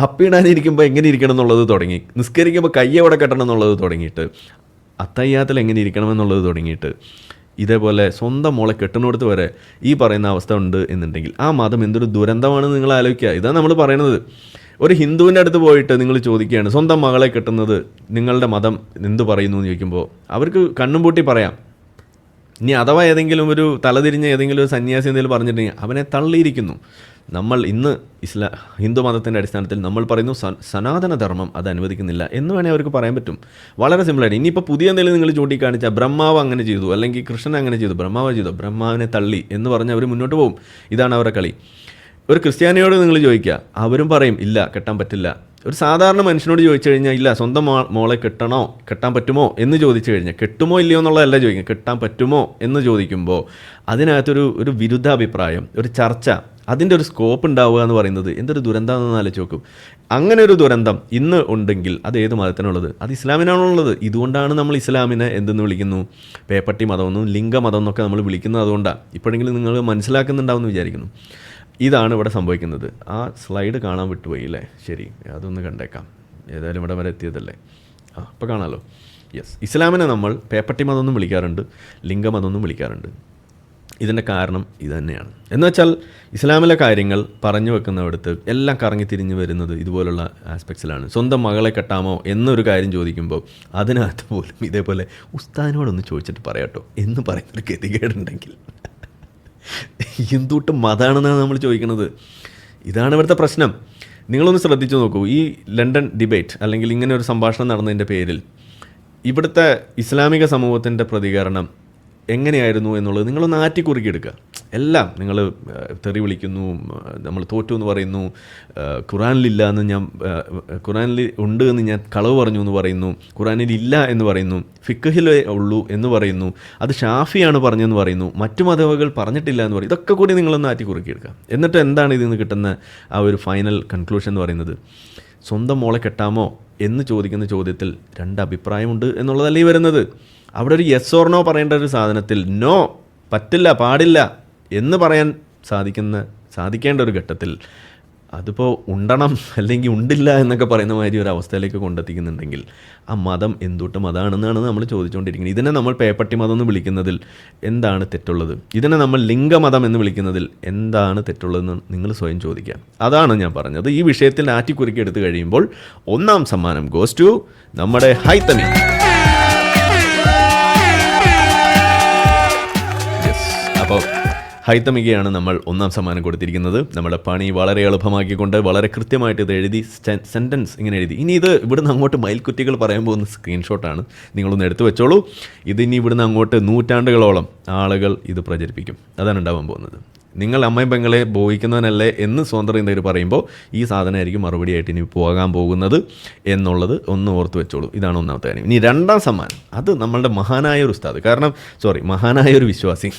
അപ്പിടാനിരിക്കുമ്പോൾ എങ്ങനെ ഇരിക്കണം എന്നുള്ളത് തുടങ്ങി, നിസ്കരിക്കുമ്പോൾ കയ്യ എവിടെ കെട്ടണം എന്നുള്ളത് തുടങ്ങിയിട്ട്, അത്തയ്യാത്തിൽ എങ്ങനെ ഇരിക്കണമെന്നുള്ളത് തുടങ്ങിയിട്ട്, ഇതേപോലെ സ്വന്തം മോളെ കെട്ടുന്നിടത്ത് വരെ ഈ പറയുന്ന അവസ്ഥ ഉണ്ട് എന്നുണ്ടെങ്കിൽ ആ മതം എന്തൊരു ദുരന്തമാണെന്ന് നിങ്ങൾ ആലോചിക്കുക. ഇതാണ് നമ്മൾ പറയുന്നത്. ഒരു ഹിന്ദുവിൻ്റെ അടുത്ത് പോയിട്ട് നിങ്ങൾ ചോദിക്കുകയാണ് സ്വന്തം മകളെ കെട്ടുന്നത് നിങ്ങളുടെ മതം എന്ത് പറയുന്നു എന്ന് ചോദിക്കുമ്പോൾ അവർക്ക് കണ്ണും പൂട്ടി പറയാം. ഇനി അഥവാ ഏതെങ്കിലും ഒരു തലതിരിഞ്ഞ ഏതെങ്കിലും ഒരു സന്യാസി എന്തെങ്കിലും പറഞ്ഞിട്ടുണ്ടെങ്കിൽ അവനെ തള്ളിയിരിക്കുന്നു. നമ്മൾ ഇന്ന് ഹിന്ദു മതത്തിൻ്റെ അടിസ്ഥാനത്തിൽ നമ്മൾ പറയുന്നു സനാതനധർമ്മം അത് അനുവദിക്കുന്നില്ല എന്ന് വേണമെങ്കിൽ അവർക്ക് പറയാൻ പറ്റും. വളരെ സിമ്പിളായിട്ട്. ഇനിയിപ്പോൾ പുതിയ എന്തെങ്കിലും നിങ്ങൾ ചൂണ്ടിക്കാണിച്ചാൽ ബ്രഹ്മാവ് അങ്ങനെ ചെയ്തു അല്ലെങ്കിൽ കൃഷ്ണൻ അങ്ങനെ ചെയ്തു, ബ്രഹ്മാവ് ചെയ്തു, ബ്രഹ്മാവിനെ തള്ളി എന്ന് പറഞ്ഞ് അവർ മുന്നോട്ട് പോകും. ഇതാണ് അവരുടെ കളി. ഒരു ക്രിസ്ത്യാനിയോട് നിങ്ങൾ ചോദിക്കുക, അവരും പറയും ഇല്ല കെട്ടാൻ പറ്റില്ല ഒരു സാധാരണ മനുഷ്യനോട് ചോദിച്ചു കഴിഞ്ഞാൽ ഇല്ല സ്വന്തം മോളെ കെട്ടാൻ പറ്റുമോ എന്ന് ചോദിച്ചു കഴിഞ്ഞാൽ കെട്ടുമോ ഇല്ലയോ എന്നുള്ളതല്ല ചോദിക്കുക, കെട്ടാൻ പറ്റുമോ എന്ന് ചോദിക്കുമ്പോൾ അതിനകത്തൊരു വിരുദ്ധാഭിപ്രായം, ഒരു ചർച്ച, അതിൻ്റെ ഒരു സ്കോപ്പ് ഉണ്ടാവുക എന്ന് പറയുന്നത് എന്തൊരു ദുരന്തമാണെന്ന് ആലോചിച്ച് നോക്കും. അങ്ങനെ ഒരു ദുരന്തം ഇന്ന് ഉണ്ടെങ്കിൽ അത് ഏത് മതത്തിനുള്ളത്? അത് ഇസ്ലാമിനാണുള്ളത്. ഇതുകൊണ്ടാണ് നമ്മൾ ഇസ്ലാമിനെ എന്തെന്ന് വിളിക്കുന്നു? പേപ്പട്ടി മതമെന്നും ലിംഗമതം എന്നൊക്കെ നമ്മൾ വിളിക്കുന്നത് അതുകൊണ്ടാണ്. ഇപ്പോഴെങ്കിലും നിങ്ങൾ മനസ്സിലാക്കുന്നുണ്ടാവുമെന്ന് വിചാരിക്കുന്നു. ഇതാണ് ഇവിടെ സംഭവിക്കുന്നത്. ആ സ്ലൈഡ് കാണാൻ വിട്ടുപോയി അല്ലേ? ശരി, അതൊന്ന് കണ്ടേക്കാം. ഏതായാലും ഇവിടെ വരെ എത്തിയതല്ലേ. അപ്പോൾ കാണാമല്ലോ. യെസ്, ഇസ്ലാമിനെ നമ്മൾ പേപ്പട്ടി മതമൊന്നും വിളിക്കാറുണ്ട്, ലിംഗമതമൊന്നും വിളിക്കാറുണ്ട്. ഇതിൻ്റെ കാരണം ഇത് തന്നെയാണ്. എന്നുവെച്ചാൽ ഇസ്ലാമിലെ കാര്യങ്ങൾ പറഞ്ഞു വെക്കുന്നിടത്ത് എല്ലാം കറങ്ങി തിരിഞ്ഞ് വരുന്നത് ഇതുപോലുള്ള ആസ്പെക്ട്സിലാണ്. സ്വന്തം മകളെ കെട്ടാമോ എന്നൊരു കാര്യം ചോദിക്കുമ്പോൾ അതിനകത്ത് പോലും ഇതേപോലെ ഉസ്താദിനോടൊന്ന് ചോദിച്ചിട്ട് പറയാട്ടോ എന്ന് പറയുന്നൊരു ഗതികേടുണ്ടെങ്കിൽ എന്തുട്ട് മതമാണെന്നാണ് നമ്മൾ ചോദിക്കുന്നത്. ഇതാണ് ഇവിടുത്തെ പ്രശ്നം. നിങ്ങളൊന്ന് ശ്രദ്ധിച്ചു നോക്കൂ. ഈ ലണ്ടൻ ഡിബേറ്റ് അല്ലെങ്കിൽ ഇങ്ങനെ ഒരു സംഭാഷണം നടന്നതിൻ്റെ പേരിൽ ഇവിടുത്തെ ഇസ്ലാമിക സമൂഹത്തിൻ്റെ പ്രതികരണം എങ്ങനെയായിരുന്നു എന്നുള്ളത് നിങ്ങളൊന്ന് ആറ്റിക്കുറുക്കിയെടുക്കുക. എല്ലാം നിങ്ങൾ തെറി വിളിക്കുന്നു, നമ്മൾ തോറ്റു എന്ന് പറയുന്നു, ഖുറാനിലില്ല എന്ന് ഖുറാനിൽ ഉണ്ട് എന്ന് ഞാൻ കളവ് പറഞ്ഞു എന്ന് പറയുന്നു, ഖുറാനിൽ ഇല്ല എന്ന് പറയുന്നു, ഫിഖ്ഹിലേ ഉള്ളൂ എന്ന് പറയുന്നു, അത് ഷാഫിയാണ് പറഞ്ഞെന്ന് പറയുന്നു, മറ്റു മതവകൾ പറഞ്ഞിട്ടില്ല എന്ന് പറയും. ഇതൊക്കെ കൂടി നിങ്ങളൊന്ന് ആറ്റിക്കുറുക്കിയെടുക്കുക. എന്നിട്ട് എന്താണ് ഇതിൽ നിന്ന് കിട്ടുന്ന ആ ഒരു ഫൈനൽ കൺക്ലൂഷൻ എന്ന് പറയുന്നത്? സ്വന്തം മോളെ കെട്ടാമോ എന്ന് ചോദിക്കുന്ന ചോദ്യത്തിൽ രണ്ട് അഭിപ്രായമുണ്ട് എന്നുള്ളതല്ലേ വരുന്നത്. അവിടെ ഒരു യെസ് ഓർ നോ പറയേണ്ട ഒരു സാധനത്തിൽ നോ, പറ്റില്ല, പാടില്ല എന്ന് പറയാൻ സാധിക്കേണ്ട ഒരു ഘട്ടത്തിൽ അതിപ്പോൾ ഉണ്ടണം അല്ലെങ്കിൽ ഉണ്ടില്ല എന്നൊക്കെ പറയുന്ന മാതിരി ഒരു അവസ്ഥയിലേക്ക് കൊണ്ടെത്തിക്കുന്നുണ്ടെങ്കിൽ ആ മതം എന്തുട്ട് മതമാണെന്നാണ് നമ്മൾ ചോദിച്ചുകൊണ്ടിരിക്കുന്നത്. ഇതിനെ നമ്മൾ പേപ്പട്ടി മതം എന്ന് വിളിക്കുന്നതിൽ എന്താണ് തെറ്റുള്ളത്? ഇതിനെ നമ്മൾ ലിംഗമതം എന്ന് വിളിക്കുന്നതിൽ എന്താണ് തെറ്റുള്ളതെന്ന് നിങ്ങൾ സ്വയം ചോദിക്കാം. അതാണ് ഞാൻ പറഞ്ഞത്. ഈ വിഷയത്തിൽ ആറ്റിക്കുറുക്കി എടുത്തു കഴിയുമ്പോൾ ഒന്നാം സമ്മാനം ഗോസ് ടു നമ്മുടെ ഹൈതമി. അപ്പോൾ ഹൈതമികയാണ് നമ്മൾ ഒന്നാം സമ്മാനം കൊടുത്തിരിക്കുന്നത്. നമ്മുടെ പണി വളരെ എളുപ്പമാക്കിക്കൊണ്ട് വളരെ കൃത്യമായിട്ട് ഇത് എഴുതി സെൻറ്റൻസ് ഇങ്ങനെ എഴുതി. ഇനി ഇത് ഇവിടുന്ന് അങ്ങോട്ട് മയിൽക്കുറ്റികൾ പറയാൻ പോകുന്ന സ്ക്രീൻഷോട്ടാണ്, നിങ്ങളൊന്ന് എടുത്തു വെച്ചോളൂ. ഇതിനി ഇവിടുന്ന് അങ്ങോട്ട് നൂറ്റാണ്ടുകളോളം ആളുകൾ ഇത് പ്രചരിപ്പിക്കും. അതാണ് ഉണ്ടാവാൻ പോകുന്നത്. നിങ്ങൾ അമ്മയും പെങ്ങളെ ബോധിക്കുന്നവനല്ലേ എന്ന് സ്വന്തം എന്തെങ്കിലും പറയുമ്പോൾ ഈ സാധനമായിരിക്കും മറുപടിയായിട്ട് ഇനി പോകാൻ പോകുന്നത് എന്നുള്ളത് ഒന്ന് ഓർത്ത് വെച്ചോളൂ. ഇതാണ് ഒന്നാമത്തെ കാര്യം. ഇനി രണ്ടാം സമ്മാനം, അത് നമ്മളുടെ മഹാനായ ഒരു ഉസ്താദ്, മഹാനായ ഒരു വിശ്വാസി.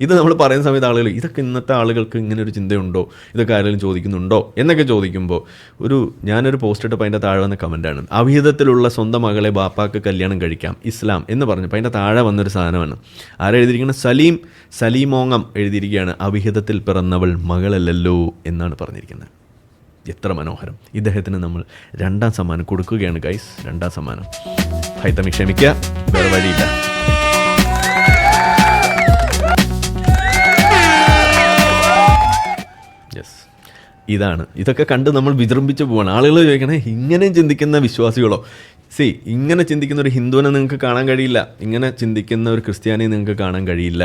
ഇത് നമ്മൾ പറയുന്ന സമയത്ത് ആളുകൾ ഇതൊക്കെ ഇന്നത്തെ ആളുകൾക്ക് ഇങ്ങനെ ഒരു ചിന്തയുണ്ടോ, ഇതൊക്കെ ആരെങ്കിലും ചോദിക്കുന്നുണ്ടോ എന്നൊക്കെ ചോദിക്കുമ്പോൾ ഞാനൊരു പോസ്റ്റ് ഇട്ടപ്പോൾ അതിൻ്റെ താഴെ വന്ന കമൻറ്റാണ്, അവിഹിതത്തിലുള്ള സ്വന്തം മകളെ ബാപ്പാക്ക് കല്യാണം കഴിക്കാം ഇസ്ലാം എന്ന് പറഞ്ഞപ്പോൾ അതിൻ്റെ താഴെ വന്നൊരു സാധനമാണ്. ആരെഴുതിയിരിക്കുന്നത്? സലീമോങ്ങം എഴുതിയിരിക്കുകയാണ്, അവിഹിതത്തിൽ പിറന്നവൾ മകളല്ലല്ലോ എന്നാണ് പറഞ്ഞിരിക്കുന്നത്. എത്ര മനോഹരം. ഇദ്ദേഹത്തിന് നമ്മൾ രണ്ടാം സമ്മാനം കൊടുക്കുകയാണ് ഗൈസ്. രണ്ടാം സമ്മാനം. ഹൈതമി ക്ഷമിക്കുക, വേറെ വഴിയില്ല. ഇതൊക്കെ കണ്ട് നമ്മൾ വിജൃംഭിച്ച് പോവാണ്. ആളുകൾ ചോദിക്കണേ, ഇങ്ങനെ ചിന്തിക്കുന്ന വിശ്വാസികളോ? ഇങ്ങനെ ചിന്തിക്കുന്ന ഒരു ഹിന്ദുവിനെ നിങ്ങൾക്ക് കാണാൻ കഴിയില്ല, ഇങ്ങനെ ചിന്തിക്കുന്ന ഒരു ക്രിസ്ത്യാനിയെ നിങ്ങൾക്ക് കാണാൻ കഴിയില്ല,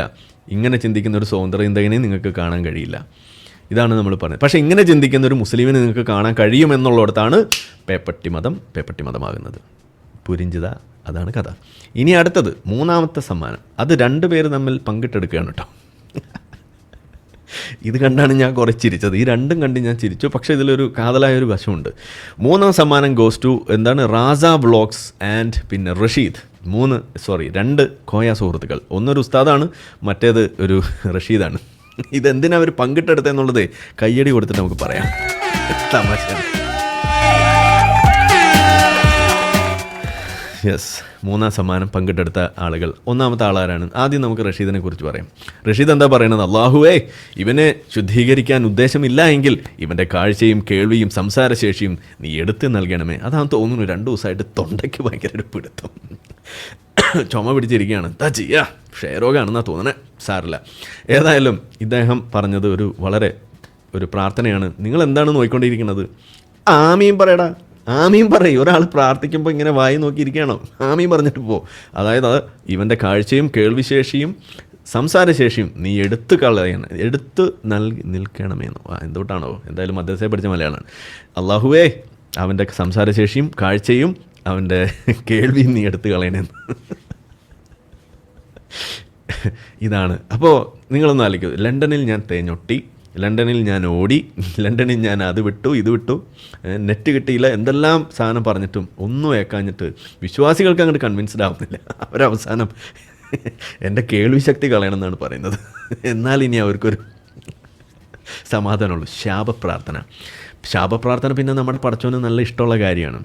ഇങ്ങനെ ചിന്തിക്കുന്ന ഒരു സ്വതന്ത്ര ചിന്തകനെ നിങ്ങൾക്ക് കാണാൻ കഴിയില്ല. ഇതാണ് നമ്മൾ പറയുന്നത്. പക്ഷേ ഇങ്ങനെ ചിന്തിക്കുന്ന ഒരു മുസ്ലിമിനെ നിങ്ങൾക്ക് കാണാൻ കഴിയുമെന്നുള്ളിടത്താണ് പേപ്പട്ടി മതമാകുന്നത്. പുരിഞ്ചിത, അതാണ് കഥ. ഇനി അടുത്തത് മൂന്നാമത്തെ സമ്മാനം. അത് രണ്ടുപേര് തമ്മിൽ പങ്കിട്ടെടുക്കുകയാണ് കേട്ടോ. ഇത് കണ്ടാണ് ഞാൻ കുറേ ചിരിച്ചത്. ഈ രണ്ടും കണ്ട് ഞാൻ ചിരിച്ചു. പക്ഷേ ഇതിലൊരു കാതലായൊരു വശമുണ്ട്. മൂന്നാം സമ്മാനം goes to Raza vlogs and പിന്നെ റഷീദ്. രണ്ട് കോയ സുഹൃത്തുക്കൾ. ഒന്നൊരു ഉസ്താദാണ്, മറ്റേത് ഒരു റഷീദാണ്. ഇതെന്തിനാ അവർ പങ്കിട്ടെടുത്തെന്നുള്ളത് കയ്യടി കൊടുത്തിട്ട് നമുക്ക് പറയാം. തമാശ. യെസ്, മൂന്നാം സമ്മാനം പങ്കിട്ടെടുത്ത ആളുകൾ. ഒന്നാമത്തെ ആളാരാണ്? ആദ്യം നമുക്ക് റഷീദിനെ കുറിച്ച് പറയാം. റഷീദ് എന്താ പറയുന്നത്? അല്ലാഹുവേ, ഇവനെ ശുദ്ധീകരിക്കാൻ ഉദ്ദേശമില്ല എങ്കിൽ ഇവൻ്റെ കാഴ്ചയും കേൾവിയും സംസാരശേഷിയും നീ എടുത്ത് നൽകണമേ. അതാണെന്ന് തോന്നുന്നു. 2 ദിവസമായിട്ട് തൊണ്ടയ്ക്ക് ഭയങ്കര ഒരു പിടുത്തം, ചുമ പിടിച്ചിരിക്കുകയാണ്. എന്താ ചെയ്യുക? ക്ഷയരോഗമാണെന്നാണ് തോന്നണേ. സാറില്ല. ഏതായാലും ഇദ്ദേഹം പറഞ്ഞത് വളരെ പ്രാർത്ഥനയാണ്. നിങ്ങൾ എന്താണ് നോക്കിക്കൊണ്ടിരിക്കുന്നത്? ആമീൻ പറയടാ, ആമീൻ പറയും. ഒരാൾ പ്രാർത്ഥിക്കുമ്പോൾ ഇങ്ങനെ വായി നോക്കിയിരിക്കുകയാണോ? ആമീൻ പറഞ്ഞിട്ട് പോ. അതായത് ഇവൻ്റെ കാഴ്ചയും കേൾവിശേഷിയും സംസാരശേഷിയും നീ എടുത്ത് നിൽക്കണമെന്നോ എന്തുകൊണ്ടാണോ? എന്തായാലും മദ്രസയിൽ പഠിച്ച മലയാളമാണ്. അല്ലാഹുവേ, അവൻ്റെ സംസാരശേഷിയും കാഴ്ചയും അവൻ്റെ കേൾവിയും നീ എടുത്ത് കളയണമെന്ന്. ഇതാണ്. അപ്പോൾ നിങ്ങളൊന്ന് ആലോചിക്കുക. ലണ്ടനിൽ ഞാൻ തേഞ്ഞൊട്ടി, ലണ്ടനിൽ ഞാൻ ഓടി, ലണ്ടനിൽ ഞാൻ അത് വിട്ടു ഇത് വിട്ടു, നെറ്റ് കിട്ടിയില്ല, എന്തെല്ലാം സാധനം പറഞ്ഞിട്ടും ഒന്നും ഏക്കാഞ്ഞിട്ട് വിശ്വാസികൾക്ക് അങ്ങോട്ട് കൺവിൻസ്ഡ് ആവുന്നില്ല. അവരവസാനം എൻ്റെ കേൾവി ശക്തി കളയണമെന്നാണ് പറയുന്നത്. എന്നാൽ ഇനി അവർക്കൊരു സമാധാനമുള്ളൂ. ശാപപ്രാർത്ഥന പിന്നെ നമ്മുടെ പടച്ചോന് നല്ല ഇഷ്ടമുള്ള കാര്യമാണ്.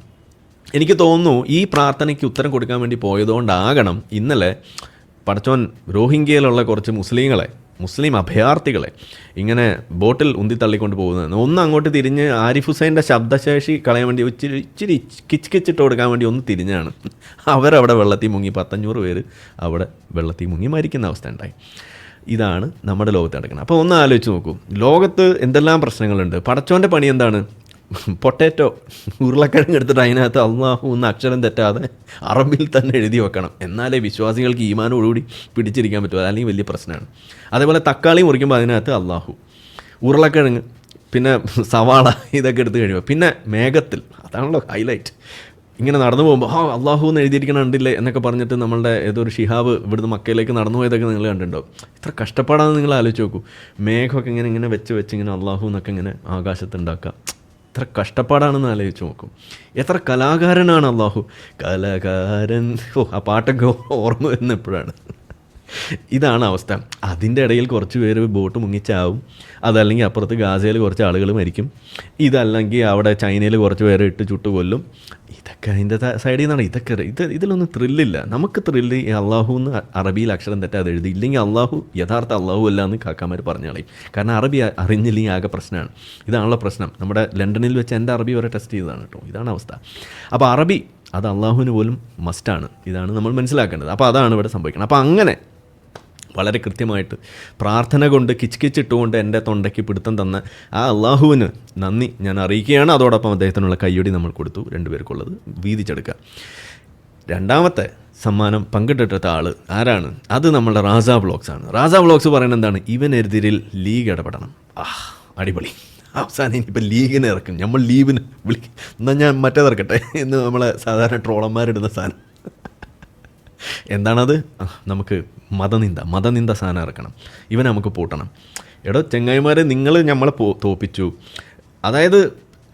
എനിക്ക് തോന്നുന്നു ഈ പ്രാർത്ഥനയ്ക്ക് ഉത്തരം കൊടുക്കാൻ വേണ്ടി പോയതുകൊണ്ടാകണം ഇന്നലെ പടച്ചോൻ റോഹിംഗ്യയിലുള്ള കുറച്ച് മുസ്ലിം അഭയാർത്ഥികളെ ഇങ്ങനെ ബോട്ടിൽ ഉന്തിത്തള്ളിക്കൊണ്ട് പോകുന്നത്. ഒന്ന് അങ്ങോട്ട് തിരിഞ്ഞ് ആരിഫ് ഹുസൈൻ്റെ ശബ്ദശേഷി കളയാൻ വേണ്ടി ഇച്ചിരി കിച്ചിട്ട് കൊടുക്കാൻ വേണ്ടി ഒന്ന് തിരിഞ്ഞാണ് അവരവിടെ വെള്ളത്തിൽ മുങ്ങി 500 പേര് അവിടെ വെള്ളത്തിൽ മുങ്ങി മരിക്കുന്ന അവസ്ഥ ഉണ്ടായി. ഇതാണ് നമ്മുടെ ലോകത്ത് നടക്കുന്നത്. അപ്പോൾ ഒന്ന് ആലോചിച്ച് നോക്കൂ, ലോകത്ത് എന്തെല്ലാം പ്രശ്നങ്ങളുണ്ട്. പടച്ചോൻ്റെ പണി എന്താണ്? പൊട്ടാറ്റോ ഉരുളക്കിഴങ്ങ് എടുത്തിട്ട് അതിനകത്ത് അല്ലാഹു എന്ന അക്ഷരം തെറ്റാതെ അറബിയിൽ തന്നെ എഴുതി വെക്കണം. എന്നാലേ വിശ്വാസികൾക്ക് ഈമാനോടുകൂടി പിടിച്ചിരിക്കാൻ പറ്റുമോ, അല്ലെങ്കിൽ വലിയ പ്രശ്നമാണ്. അതേപോലെ തക്കാളി മുറിക്കുമ്പോൾ അതിനകത്ത് അല്ലാഹു, ഉരുളക്കിഴങ്ങ്, പിന്നെ സവാള, ഇതൊക്കെ എടുത്ത് കഴിയുമ്പോൾ പിന്നെ മേഘത്തിൽ, അതാണല്ലോ ഹൈലൈറ്റ്. ഇങ്ങനെ നടന്നു പോകുമ്പോൾ അല്ലാഹു എന്ന് എഴുതിയിരിക്കണം കണ്ടില്ലേ എന്നൊക്കെ പറഞ്ഞിട്ട് നമ്മളുടെ ഏതൊരു ഷിഹാബ് ഇവിടുന്ന് മക്കയിലേക്ക് നടന്നു പോയതൊക്കെ നിങ്ങൾ കണ്ടിട്ടുണ്ടാവും. ഇത്ര കഷ്ടപ്പാടാണെന്ന് നിങ്ങൾ ആലോചിച്ച് നോക്കൂ. മേഘമൊക്കെ ഇങ്ങനെ വെച്ച് ഇങ്ങനെ അല്ലാഹു എന്നൊക്കെ ഇങ്ങനെ ആകാശത്ത് ഉണ്ടാക്കുക. എത്ര കഷ്ടപ്പാടാണെന്ന് ആലോചിച്ച് നോക്കും. എത്ര കലാകാരനാണ് അല്ലാഹു. കലാകാരൻ, ആ പാട്ടൊക്കെ ഓർമ്മ വരുന്ന എപ്പോഴാണ്. ഇതാണ് അവസ്ഥ. അതിൻ്റെ ഇടയിൽ കുറച്ച് പേര് ബോട്ട് മുങ്ങിച്ചാവും, അതല്ലെങ്കിൽ അപ്പുറത്ത് ഗാസയിൽ കുറച്ച് ആളുകൾ മരിക്കും, ഇതല്ലെങ്കിൽ അവിടെ ചൈനയിൽ കുറച്ച് പേരെ ഇട്ട് ചുട്ട് കൊല്ലും. ഇതൊക്കെ അതിൻ്റെ സൈഡിൽ നിന്നാണ്. ഇതിലൊന്നും ത്രില്ലില്ല. നമുക്ക് ത്രില്ല് ഈ അള്ളാഹു എന്ന് അറബിയിൽ അക്ഷരം തെറ്റാതെ എഴുതി, ഇല്ലെങ്കിൽ അള്ളാഹു യഥാർത്ഥ അള്ളാഹു അല്ല എന്ന് കാക്കാമാർ പറഞ്ഞാളി. കാരണം അറബി അറിഞ്ഞില്ലെങ്കിൽ ആകെ പ്രശ്നമാണ്. ഇതാണല്ലോ പ്രശ്നം. നമ്മുടെ ലണ്ടനിൽ വെച്ച് എൻ്റെ അറബി വരെ ടെസ്റ്റ് ചെയ്തതാണ് കേട്ടോ. ഇതാണ് അവസ്ഥ. അപ്പോൾ അറബി അത് അള്ളാഹുവിന് പോലും മസ്റ്റാണ്. ഇതാണ് നമ്മൾ മനസ്സിലാക്കേണ്ടത്. അപ്പോൾ അതാണ് ഇവിടെ സംഭവിക്കുന്നത്. അപ്പോൾ അങ്ങനെ വളരെ കൃത്യമായിട്ട് പ്രാർത്ഥന കൊണ്ട് കിച്ചിട്ടുകൊണ്ട് എൻ്റെ തൊണ്ടയ്ക്ക് പിടുത്തം തന്ന ആ അള്ളാഹുവിന് നന്ദി ഞാൻ അറിയിക്കുകയാണ്. അതോടൊപ്പം അദ്ദേഹത്തിനുള്ള കയ്യടി നമ്മൾ കൊടുത്തു, 2 പേർക്കുള്ളത് വീതിച്ചെടുക്കുക. രണ്ടാമത്തെ സമ്മാനം പങ്കിട്ടെടുത്ത ആൾ ആരാണ്? അത് നമ്മളുടെ റാസ വ്ളോഗ്സാണ്. റാസ വ്ളോഗ്സ് പറയുന്നത് എന്താണ്? ഇവനെതിരിൽ ലീഗ് ഇടപെടണം. അടിപൊളി. അവസാനം ഇനിയിപ്പോൾ ലീഗിനെ ഇറക്കും, നമ്മൾ ലീവിന് വിളിക്കും, എന്നാൽ ഞാൻ മറ്റേതിറക്കട്ടെ എന്ന് നമ്മളെ സാധാരണ ട്രോളന്മാരിടുന്ന സാധനം. എന്താണത്? നമുക്ക് മതനിന്ദ സാധനം ഇറക്കണം, ഇവനെ നമുക്ക് പൂട്ടണം. എടോ ചെങ്ങായിമാരെ, നിങ്ങൾ നമ്മളെ തോപ്പിച്ചു. അതായത്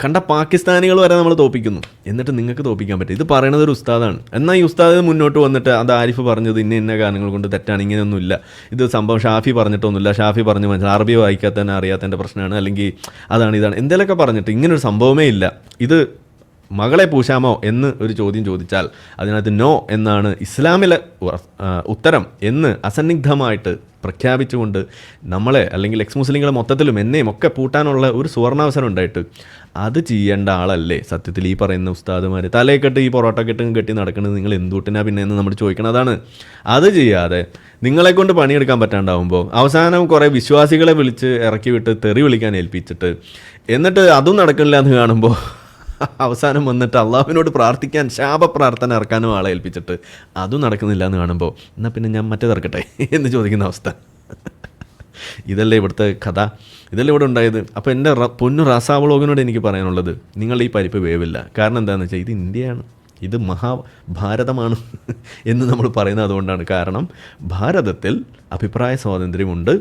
കണ്ട പാകിസ്ഥാനികൾ വരെ നമ്മൾ തോപ്പിക്കുന്നു, എന്നിട്ട് നിങ്ങൾക്ക് തോപ്പിക്കാൻ പറ്റും. ഇത് പറയണത് ഒരു ഉസ്താദാണ്. എന്നാൽ ഈ ഉസ്താദ് മുന്നോട്ട് വന്നിട്ട് അത് ആരിഫ് പറഞ്ഞത് ഇന്ന കാരണങ്ങൾ കൊണ്ട് തെറ്റാണ്, ഇങ്ങനെയൊന്നുമില്ല, ഇത് സംഭവം ഷാഫി പറഞ്ഞിട്ടൊന്നുമില്ല, ഷാഫി പറഞ്ഞ് മനസ്സിലായി, അറബി വായിക്കാത്തന്നെ അറിയാത്തതിൻ്റെ പ്രശ്നമാണ്, അല്ലെങ്കിൽ ഇതാണ് എന്തെങ്കിലുമൊക്കെ പറഞ്ഞിട്ട് ഇങ്ങനൊരു സംഭവമേ ഇല്ല, ഇത് മകളെ പൂശാമോ എന്ന് ഒരു ചോദ്യം ചോദിച്ചാൽ അതിനകത്ത് നോ എന്നാണ് ഇസ്ലാമിലെ ഉത്തരം എന്ന് അസന്നിഗ്ധമായിട്ട് പ്രഖ്യാപിച്ചുകൊണ്ട് നമ്മളെ, അല്ലെങ്കിൽ എക്സ് മുസ്ലിങ്ങളെ മൊത്തത്തിലും എന്നെയും ഒക്കെ പൂട്ടാനുള്ള ഒരു സുവർണാവസരം ഉണ്ടായിട്ട് അത് ചെയ്യേണ്ട ആളല്ലേ സത്യത്തിൽ ഈ പറയുന്ന ഉസ്താദുമാർ? തലയെക്കെട്ട് ഈ പൊറോട്ട കെട്ടും കെട്ടി നടക്കുന്നത് നിങ്ങൾ എന്തുട്ടിനാ പിന്നെ എന്ന് നമ്മൾ ചോദിക്കണതാണ്. അത് ചെയ്യാതെ നിങ്ങളെ കൊണ്ട് പണിയെടുക്കാൻ പറ്റാണ്ടാവുമ്പോൾ അവസാനം കുറേ വിശ്വാസികളെ വിളിച്ച് ഇറക്കി വിട്ട് തെറി വിളിക്കാൻ ഏൽപ്പിച്ചിട്ട് എന്നിട്ട് അതും നടക്കണില്ല എന്ന് കാണുമ്പോൾ അവസാനം വന്നിട്ട് അള്ളാഹുവിനോട് പ്രാർത്ഥിക്കാൻ ശാപപ്രാർത്ഥന ഇറക്കാനും ആളെ ഏൽപ്പിച്ചിട്ട് അതും നടക്കുന്നില്ല എന്ന് കാണുമ്പോൾ എന്നാൽ പിന്നെ ഞാൻ മറ്റേതിറക്കട്ടെ എന്ന് ചോദിക്കുന്ന അവസ്ഥ. ഇതല്ലേ ഇവിടുത്തെ കഥ, ഇതല്ലേ ഇവിടെ ഉണ്ടായത്. അപ്പോൾ എൻ്റെ പൊന്നു റാസാ വ്ളോഗിനോട് എനിക്ക് പറയാനുള്ളത്, നിങ്ങൾ ഈ പരിപ്പ് വേവില്ല. കാരണം എന്താണെന്ന് വെച്ചാൽ ഇത് ഇന്ത്യയാണ്, ഇത് മഹാഭാരതമാണ് എന്ന് നമ്മൾ പറയുന്നത് അതുകൊണ്ടാണ്. കാരണം ഭാരതത്തിൽ അഭിപ്രായ സ്വാതന്ത്ര്യമുണ്ട്,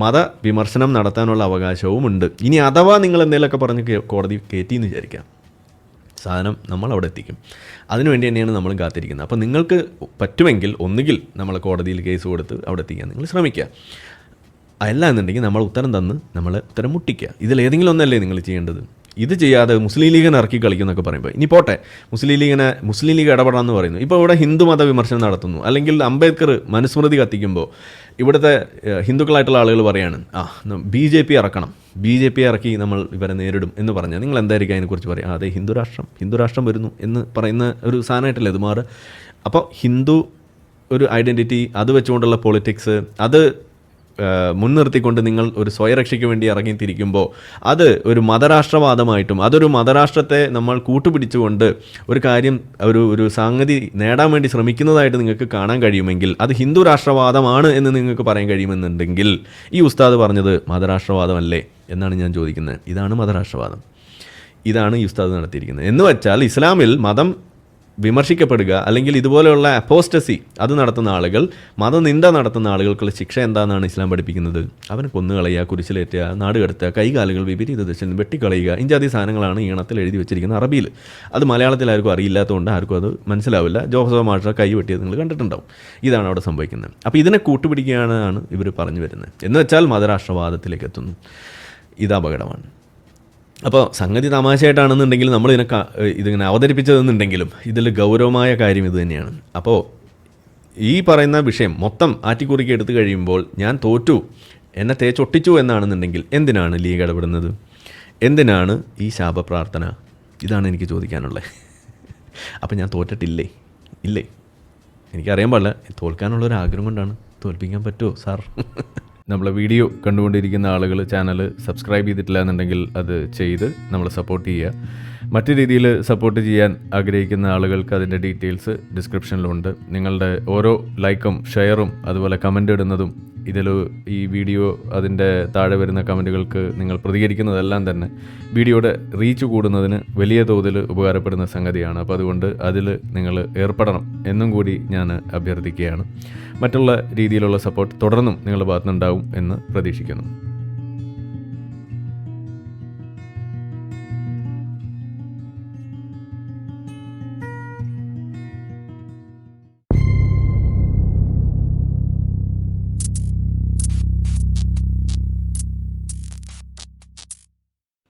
മതവിമർശനം നടത്താനുള്ള അവകാശവുമുണ്ട്. ഇനി അഥവാ നിങ്ങൾ എന്തെങ്കിലുമൊക്കെ പറഞ്ഞ് കോടതി കയറ്റിയെന്ന് വിചാരിക്കാം, സാധനം നമ്മൾ അവിടെ എത്തിക്കും. അതിനുവേണ്ടി തന്നെയാണ് നമ്മൾ കാത്തിരിക്കുന്നത്. അപ്പോൾ നിങ്ങൾക്ക് പറ്റുമെങ്കിൽ ഒന്നുകിൽ നമ്മൾ കോടതിയിൽ കേസ് കൊടുത്ത് അവിടെ എത്തിക്കാൻ നിങ്ങൾ ശ്രമിക്കുക. അല്ല എന്നുണ്ടെങ്കിൽ നമ്മൾ ഉത്തരം തന്ന് നമ്മളെ ഉത്തരം മുട്ടിക്കുക. ഇതിലേതെങ്കിലും ഒന്നല്ലേ നിങ്ങൾ ചെയ്യേണ്ടത്. ഇത് ചെയ്യാതെ മുസ്ലിം ലീഗിനെ ഇറക്കി കളിക്കുന്നൊക്കെ പറയുമ്പോൾ ഇനി പോട്ടെ, മുസ്ലിം ലീഗ് ഇടപെടാമെന്ന് പറയുന്നു. ഇപ്പോൾ ഇവിടെ ഹിന്ദു മത വിമർശനം നടത്തുന്നു, അല്ലെങ്കിൽ അംബേദ്കർ മനുസ്മൃതി കത്തിക്കുമ്പോൾ ഇവിടുത്തെ ഹിന്ദുക്കളായിട്ടുള്ള ആളുകൾ പറയാണ് BJP ഇറക്കണം, BJP ഇറക്കി നമ്മൾ ഇവരെ നേരിടും എന്ന് പറഞ്ഞാൽ നിങ്ങൾ എന്തായിരിക്കും അതിനെക്കുറിച്ച് പറയുക? അതെ, ഹിന്ദുരാഷ്ട്രം വരുന്നു എന്ന് പറയുന്ന ഒരു സാധനമായിട്ടല്ലേ ഇത് മാറുക. അപ്പോൾ ഹിന്ദു ഒരു ഐഡൻറ്റിറ്റി, അത് വെച്ചുകൊണ്ടുള്ള പൊളിറ്റിക്സ്, അത് മുൻനിർത്തിക്കൊണ്ട് നിങ്ങൾ ഒരു സ്വയരക്ഷയ്ക്ക് വേണ്ടി ഇറങ്ങിത്തിരിക്കുമ്പോൾ അത് ഒരു മതരാഷ്ട്രവാദമായിട്ടും, അതൊരു മതരാഷ്ട്രത്തെ നമ്മൾ കൂട്ടുപിടിച്ചുകൊണ്ട് ഒരു കാര്യം ഒരു സംഗതി നേടാൻ വേണ്ടി ശ്രമിക്കുന്നതായിട്ട് നിങ്ങൾക്ക് കാണാൻ കഴിയുമെങ്കിൽ അത് ഹിന്ദു രാഷ്ട്രവാദമാണ് എന്ന് നിങ്ങൾക്ക് പറയാൻ കഴിയുമെന്നുണ്ടെങ്കിൽ ഈ ഉസ്താദ് പറഞ്ഞത് മതരാഷ്ട്രവാദമല്ലേ എന്നാണ് ഞാൻ ചോദിക്കുന്നത്. ഇതാണ് മതരാഷ്ട്രവാദം, ഇതാണ് ഈ ഉസ്താദ് നടത്തിയിരിക്കുന്നത്. എന്ന് വെച്ചാൽ ഇസ്ലാമിൽ മതം വിമർശിക്കപ്പെടുക, അല്ലെങ്കിൽ ഇതുപോലെയുള്ള അപ്പോസ്റ്റസി അത് നടത്തുന്ന ആളുകൾ, മതനിന്ദ നടത്തുന്ന ആളുകൾക്കുള്ള ശിക്ഷ എന്താണെന്നാണ് ഇസ്ലാം പഠിപ്പിക്കുന്നത്? അവനെ കൊന്നുകളയുക, കുരിശിലേറ്റുക, നാട് കടത്തുക, കൈകാലുകൾ വിപരീത ദിശയിൽ വെട്ടിക്കളയുക, ഇഞ്ചാതി സാധനങ്ങളാണ് ഈണത്തിൽ എഴുതി വെച്ചിരിക്കുന്നത് അറബിയിൽ. അത് മലയാളത്തിൽ ആർക്കും അറിയില്ലാത്തതുകൊണ്ട് ആർക്കും അത് മനസ്സിലാവില്ല. ജോസഫ് മാഷ കൈ വെട്ടിയത് നിങ്ങൾ കണ്ടിട്ടുണ്ടാവും. ഇതാണ് അവിടെ സംഭവിക്കുന്നത്. അപ്പോൾ ഇതിനെ കൂട്ടുപിടിക്കുകയാണ് ഇവർ പറഞ്ഞു വരുന്നത്. എന്ന് വെച്ചാൽ മതരാഷ്ട്രവാദത്തിലേക്ക് എത്തുന്നു. ഇത് അപകടമാണ്. അപ്പോൾ സംഗതി തമാശയായിട്ടാണെന്നുണ്ടെങ്കിൽ നമ്മൾ ഇതിങ്ങനെ അവതരിപ്പിച്ചതെന്നുണ്ടെങ്കിലും ഇതിൽ ഗൗരവമായ കാര്യം ഇത് തന്നെയാണ്. അപ്പോൾ ഈ പറയുന്ന വിഷയം മൊത്തം ആറ്റിക്കുറിക്ക് എടുത്തു കഴിയുമ്പോൾ ഞാൻ തോറ്റു, എന്നെ തേച്ചൊട്ടിച്ചു എന്നാണെന്നുണ്ടെങ്കിൽ എന്തിനാണ് ലീഗ് ഇടപെടുന്നത്? എന്തിനാണ് ഈ ശാപപ്രാർത്ഥന? ഇതാണ് എനിക്ക് ചോദിക്കാനുള്ളത്. അപ്പം ഞാൻ തോറ്റിട്ടില്ലേ? ഇല്ലേ, എനിക്കറിയാൻ പാടില്ല. തോൽക്കാനുള്ളൊരാഗ്രഹം കൊണ്ടാണ്. തോൽപ്പിക്കാൻ പറ്റുമോ സാർ? നമ്മളെ വീഡിയോ കണ്ടുകൊണ്ടിരിക്കുന്ന ആളുകൾ ചാനൽ സബ്സ്ക്രൈബ് ചെയ്തിട്ടില്ല എന്നുണ്ടെങ്കിൽ അത് ചെയ്ത് നമ്മളെ സപ്പോർട്ട് ചെയ്യുക. മറ്റു രീതിയിൽ സപ്പോർട്ട് ചെയ്യാൻ ആഗ്രഹിക്കുന്ന ആളുകൾക്ക് അതിൻ്റെ ഡീറ്റെയിൽസ് ഡിസ്ക്രിപ്ഷനിലുണ്ട്. നിങ്ങളുടെ ഓരോ ലൈക്കും ഷെയറും അതുപോലെ കമൻ്റ് ഇടുന്നതും ഇതിൽ ഈ വീഡിയോ അതിൻ്റെ താഴെ വരുന്ന കമൻറ്റുകൾക്ക് നിങ്ങൾ പ്രതികരിക്കുന്നതെല്ലാം തന്നെ വീഡിയോയുടെ റീച്ച് കൂടുന്നതിന് വലിയ തോതിൽ ഉപകാരപ്പെടുന്ന സംഗതിയാണ്. അപ്പോൾ അതുകൊണ്ട് അതിൽ നിങ്ങൾ ഏർപ്പെടണം എന്നും കൂടി ഞാൻ അഭ്യർത്ഥിക്കുകയാണ്. മറ്റുള്ള രീതിയിലുള്ള സപ്പോർട്ട് തുടർന്നും നിങ്ങളുടെ ഭാഗത്തുനിന്നുണ്ടാവും എന്ന് പ്രതീക്ഷിക്കുന്നു.